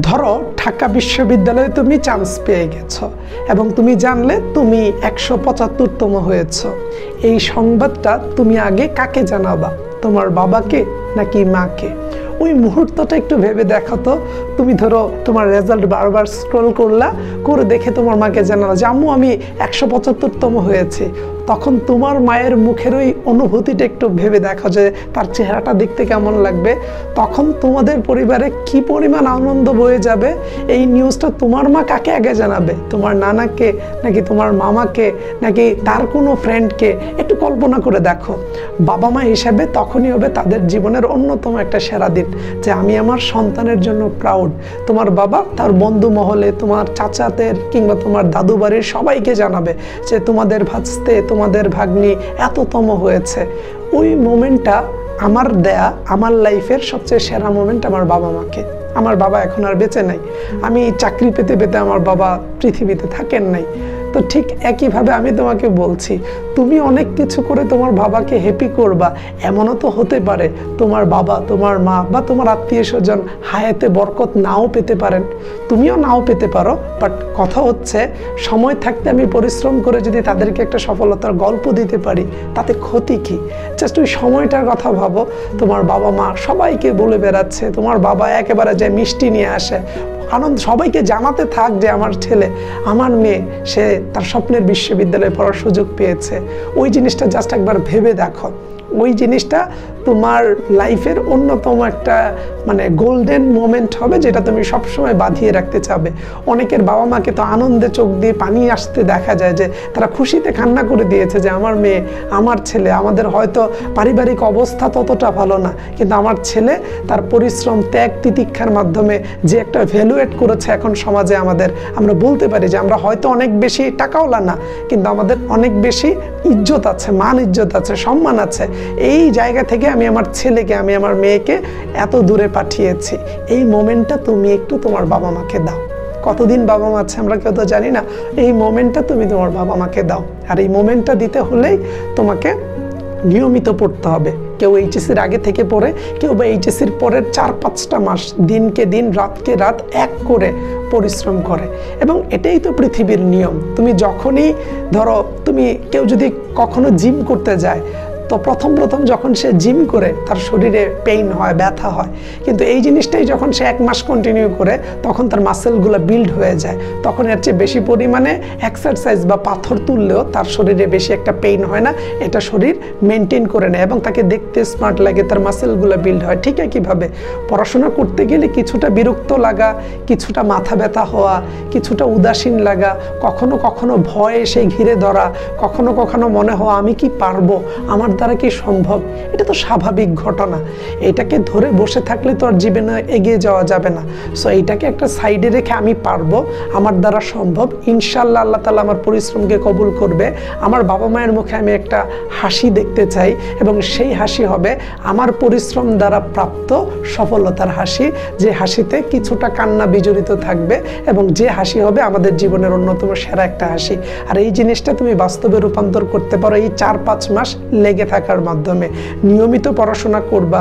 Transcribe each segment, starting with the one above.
ধরো ঢাকা বিশ্ববিদ্যালয়ে তুমি চান্স পেয়ে গেছো এবং তুমি জানলে তুমি 175তম হয়েছো। এই সংবাদটা তুমি আগে কাকে জানাবা, তোমার বাবাকে নাকি মাকে? ওই মুহূর্তটা একটু ভেবে দেখো তো। তুমি ধরো তোমার রেজাল্ট বারবার স্ক্রল করলা, করে দেখে তোমার মাকে জানালা যে আম্মু আমি 175তম হয়েছে। তখন তোমার মায়ের মুখের ওই অনুভূতিটা একটু ভেবে দেখো যে তার চেহারাটা দেখতে কেমন লাগবে। তখন তোমাদের পরিবারে কি পরিমাণ আনন্দ বয়ে যাবে। এই নিউজটা তোমার মা কাকে আগে জানাবে, তোমার নানাকে নাকি তোমার মামাকে নাকি তার কোনো ফ্রেন্ডকে? একটু কল্পনা করে দেখো। বাবা মা হিসাবে তখনই হবে তাদের জীবনের অন্যতম একটা সেরা দিন যে আমি আমার সন্তানের জন্য প্রাউড। তোমার বাবা তার বন্ধু মহলে, তোমার চাচাদের কিংবা তোমার দাদু বাড়ির সবাইকে জানাবে যে তোমাদের ভাজতে, তোমাদের ভাগ্নি এততম হয়েছে। ওই মোমেন্টটা আমার দেয়া, আমার লাইফের সবচেয়ে সেরা মোমেন্ট আমার বাবা মাকে। আমার বাবা এখন আর বেঁচে নাই, আমি চাকরি পেতে পেতে আমার বাবা পৃথিবীতে থাকেন নাই। তো ঠিক একইভাবে আমি তোমাকে বলছি, তুমি অনেক কিছু করে তোমার বাবাকে হ্যাপি করবা। এমনও তো হতে পারে তোমার বাবা, তোমার মা বা তোমার আত্মীয় স্বজন হায়াতে বরকত নাও পেতে পারেন, তুমিও নাও পেতে পারো। বাট কথা হচ্ছে সময় থাকতে আমি পরিশ্রম করে যদি তাদেরকে একটা সফলতার গল্প দিতে পারি তাতে ক্ষতি কি? জাস্ট ওই সময়টার কথা ভাবো। তোমার বাবা মা সবাইকে বলে বেড়াচ্ছে, তোমার বাবা একেবারে যে মিষ্টি নিয়ে আসে, আনন্দ সবাইকে জানাতে থাক যে আমার ছেলে, আমার মেয়ে, সে তার স্বপ্নের বিশ্ববিদ্যালয়ে পড়ার সুযোগ পেয়েছে। ওই জিনিসটা জাস্ট একবার ভেবে দেখো। ওই জিনিসটা তোমার লাইফের অন্যতম একটা গোল্ডেন মোমেন্ট হবে যেটা তুমি সবসময় বাঁধিয়ে রাখতে চাবে। অনেকের বাবা মাকে তো আনন্দে চোখ দিয়ে পানি আসতে দেখা যায় যে তারা খুশিতে কান্না করে দিয়েছে যে আমার মেয়ে, আমার ছেলে। আমাদের হয়তো পারিবারিক অবস্থা ততটা ভালো না, কিন্তু আমার ছেলে তার পরিশ্রম, ত্যাগ, তিতিক্ষার মাধ্যমে যে একটা ভ্যালুয়েট করেছে এখন সমাজে আমাদের, আমরা বলতে পারি যে আমরা হয়তো অনেক বেশি টাকাওয়ালা না, কিন্তু আমাদের অনেক বেশি ইজ্জত আছে, মান ইজ্জত আছে, সম্মান আছে। এই জায়গা থেকে আমি আমার ছেলেকে, আমি আমার মেয়েকে এত দূরে পাঠিয়েছি। এই মোমেন্টটা তুমি একটু তোমার বাবা মাকে দাও। কতদিন বাবা মা আছে আমরা কেউ তো জানি না। এই মোমেন্টটা তুমি তোমার বাবা মাকে দাও। আর এই মোমেন্টটা দিতে হলেই তোমাকে নিয়মিত পড়তে হবে। কেউ এইচএসির আগে থেকে পড়ে, কেউ বা এইচএসির পরের 4-5টা মাস দিনকে দিন, রাতকে রাত এক করে পরিশ্রম করে। এবং এটাই তো পৃথিবীর নিয়ম। তুমি যখনই ধরো, কেউ যদি কখনো জিম করতে যায়, তো প্রথম যখন সে জিম করে তার শরীরে পেইন হয়, ব্যথা হয়, কিন্তু এই জিনিসটাই যখন সে 1 মাস কন্টিনিউ করে তখন তার মাসেলগুলো বিল্ড হয়ে যায়। তখন এর চেয়ে বেশি পরিমাণে এক্সারসাইজ বা পাথর তুললেও তার শরীরে বেশি একটা পেইন হয় না। এটা শরীর মেনটেন করে নেয় এবং তাকে দেখতে স্মার্ট লাগে, তার মাসেলগুলো বিল্ড হয়। ঠিক একইভাবে পড়াশোনা করতে গেলে কিছুটা বিরক্ত লাগা, কিছুটা মাথা ব্যথা হওয়া, কিছুটা উদাসীন লাগা, কখনো কখনো ভয় এসে ঘিরে ধরা, কখনো কখনো মনে হওয়া আমি কি পারবো, আমার দ্বারা কি সম্ভব, এটা তো স্বাভাবিক ঘটনা। এটাকে ধরে বসে থাকলে তো আর জীবনে এগিয়ে যাওয়া যাবে না। সো এইটাকে একটা সাইডে রেখে আমি পারবো, আমার দ্বারা সম্ভব, ইনশাল্লাহ আল্লাহ তাআলা আমার পরিশ্রমকে কবুল করবে। আমার বাবা মায়ের মুখে আমি একটা হাসি দেখতে চাই এবং সেই হাসি হবে আমার পরিশ্রম দ্বারা প্রাপ্ত সফলতার হাসি, যে হাসিতে কিছুটা কান্না বিজড়িত থাকবে এবং যে হাসি হবে আমাদের জীবনের অন্যতম সেরা একটা হাসি। আর এই জিনিসটা তুমি বাস্তবে রূপান্তর করতে পারো এই 4-5 মাস লেগে থাকার মাধ্যমে। নিয়মিত পড়াশোনা করবা,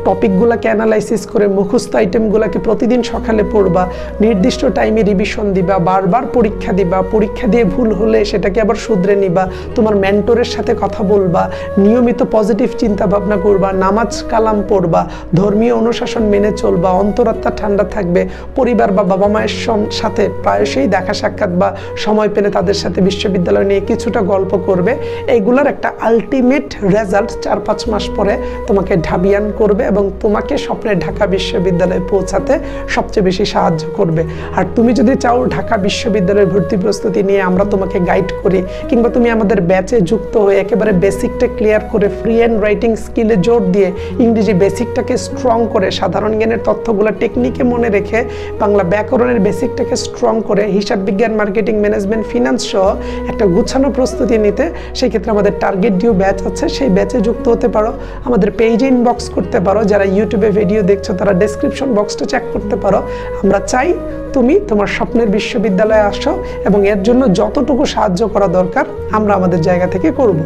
টপিকগুলোকে অ্যানালাইসিস করে মুখস্থ আইটেমগুলোকে প্রতিদিন সকালে পড়বা, নির্দিষ্ট টাইমে রিভিশন দিবা, বারবার পরীক্ষা দিবা, পরীক্ষা দিয়ে ভুল হলে সেটাকে আবার শুধরে নিবা, তোমার মেন্টরের সাথে কথা বলবা, নিয়মিত পজিটিভ চিন্তা ভাবনা করবা, নামাজ কালাম পড়বা, ধর্মীয় অনুশাসন মেনে চলবা, অন্তরাত্মা ঠান্ডা থাকবে, পরিবার বা বাবা মায়ের সাথে প্রায়শই দেখা সাক্ষাৎ বা সময় পেলে তাদের সাথে বিশ্ববিদ্যালয় নিয়ে কিছুটা গল্প করবে। এইগুলোর একটা আলটিমেট রেজাল্ট 4-5 মাস পরে তোমাকে ঢাবিয়ান করবে এবং তোমাকে স্বপ্নের ঢাকা বিশ্ববিদ্যালয়ে পৌঁছাতে সবচেয়ে বেশি সাহায্য করবে। আর তুমি যদি চাও ঢাকা বিশ্ববিদ্যালয়ের ভর্তি প্রস্তুতি নিয়ে আমরা তোমাকে গাইড করি, কিংবা তুমি আমাদের ব্যাচে যুক্ত হয়ে একেবারে বেসিকটা ক্লিয়ার করে ফ্রি হ্যান্ড রাইটিং স্কিলে জোর দিয়ে ইংরেজি বেসিকটাকে স্ট্রং করে, সাধারণ জ্ঞানের তথ্যগুলো টেকনিকে মনে রেখে, বাংলা ব্যাকরণের বেসিকটাকে স্ট্রং করে, হিসাব বিজ্ঞান, মার্কেটিং, ম্যানেজমেন্ট, ফিনান্স সহ একটা গুছানো প্রস্তুতি নিতে, সেই ক্ষেত্রে আমাদের টার্গেট ডিউ ব্যাচ আছে, সেই ব্যাচে যুক্ত হতে পারো। আমাদের পেজে ইনবক্স করতে পারো। যারা ইউটিউবে ভিডিও দেখছো তারা ডেসক্রিপশন বক্সটা চেক করতে পারো। আমরা চাই তুমি তোমার স্বপ্নের বিশ্ববিদ্যালয়ে আসো এবং এর জন্য যতটুকু সাহায্য করা দরকার আমরা আমাদের জায়গা থেকে করব।